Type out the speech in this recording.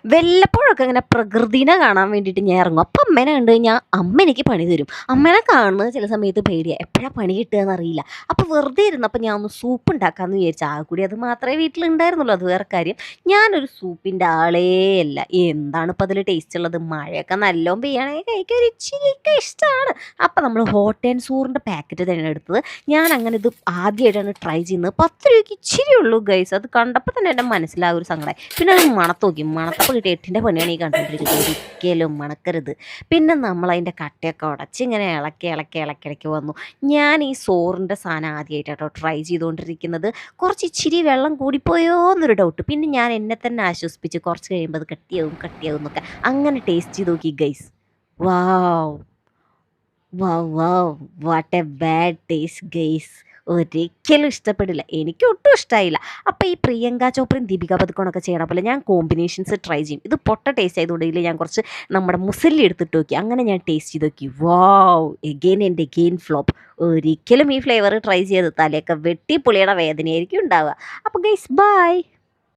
വല്ലപ്പോഴൊക്കെ ഇങ്ങനെ പ്രകൃതിനെ കാണാൻ വേണ്ടിയിട്ട് ഞാൻ ഇറങ്ങും. അപ്പം അമ്മേനെ കണ്ട് കഴിഞ്ഞാൽ അമ്മ എനിക്ക് പണി തരും. അമ്മേനെ കാണുന്നത് ചില സമയത്ത് പേടിയാണ്, എപ്പോഴാണ് പണി കിട്ടുകയെന്ന് അറിയില്ല. അപ്പോൾ വെറുതെ ഇരുന്നപ്പോൾ ഞാൻ ഒന്ന് സൂപ്പ് ഉണ്ടാക്കാമെന്ന് വിചാരിച്ചു. ആ കൂടി അത് മാത്രമേ വീട്ടിലുണ്ടായിരുന്നുള്ളൂ, അത് വേറെ കാര്യം. ഞാനൊരു സൂപ്പിൻ്റെ ആളേ അല്ല. എന്താണ് ഇപ്പോൾ അതിൽ ടേസ്റ്റ് ഉള്ളത്? മഴയൊക്കെ നല്ലോണം പെയ്യാണെങ്കിൽ കഴിക്കാൻ ഒരു ഇച്ചിരിയൊക്കെ ഇഷ്ടമാണ്. അപ്പോൾ നമ്മൾ ഹോട്ട് ആൻഡ് സൂറിൻ്റെ പാക്കറ്റ് തന്നെ എടുത്തത്. ഞാൻ അങ്ങനെ ഇത് ആദ്യമായിട്ടാണ് ട്രൈ ചെയ്യുന്നത്. 10 രൂപയ്ക്ക് ഇച്ചിരി ഉള്ളൂ ഗൈസ്. അത് കണ്ടപ്പോൾ തന്നെ എൻ്റെ മനസ്സിലാകും ഒരു സങ്കടമായി. പിന്നെ അത് മണത്ത് നോക്കി, മണത്തപ്പോൾ കിട്ടിയ 8ൻ്റെ പണിയാണ് ഈ കണ്ടുകൊണ്ടിരിക്കുന്നത്. ഒരിക്കലും മണക്കരുത്. പിന്നെ നമ്മളതിൻ്റെ കട്ടയൊക്കെ ഉടച്ച് ഇങ്ങനെ ഇളക്കി ഇളക്കി ഇളക്കി ഇളക്കി വന്നു. ഞാൻ ഈ സോറിൻ്റെ സാധനം ആദ്യമായിട്ടാട്ടോ ട്രൈ ചെയ്തുകൊണ്ടിരിക്കുന്നത്. കുറച്ച് ഇച്ചിരി വെള്ളം കൂടിപ്പോയോ എന്നൊരു ഡൗട്ട്. പിന്നെ ഞാൻ എന്നെ തന്നെ ആശ്വസിപ്പിച്ച് കുറച്ച് കഴിയുമ്പോൾ അത് കട്ടിയാവും കട്ടിയാവും എന്നൊക്കെ അങ്ങനെ ടേസ്റ്റ് ചെയ്ത് നോക്കി guys. Wow wow wow, what A bad taste guys. ഒരിക്കലും ഇഷ്ടപ്പെടില്ല, എനിക്ക് ഒട്ടും ഇഷ്ടമായില്ല. അപ്പോൾ ഈ പ്രിയങ്ക ചോപ്രയും ദീപിക പദുക്കോണൊക്കെ ചെയ്യണ പോലെ ഞാൻ കോമ്പിനേഷൻസ് ട്രൈ ചെയ്യും. ഇത് പൊട്ട ടേസ്റ്റ് ആയതുകൊണ്ട് ഞാൻ കുറച്ച് നമ്മുടെ മുസല്ലി എടുത്തിട്ട് നോക്കി. അങ്ങനെ ഞാൻ ടേസ്റ്റ് ചെയ്ത് നോക്കി. വാവ്, എഗെയിൻ ആൻഡ് എഗെയിൻ ഫ്ലോപ്പ്. ഒരിക്കലും ഈ ഫ്ലേവർ ട്രൈ ചെയ്ത് തലയൊക്കെ വെട്ടി പുളിയുടെ വേദനയായിരിക്കും ഉണ്ടാവുക. അപ്പോൾ ഗൈസ് ബൈ.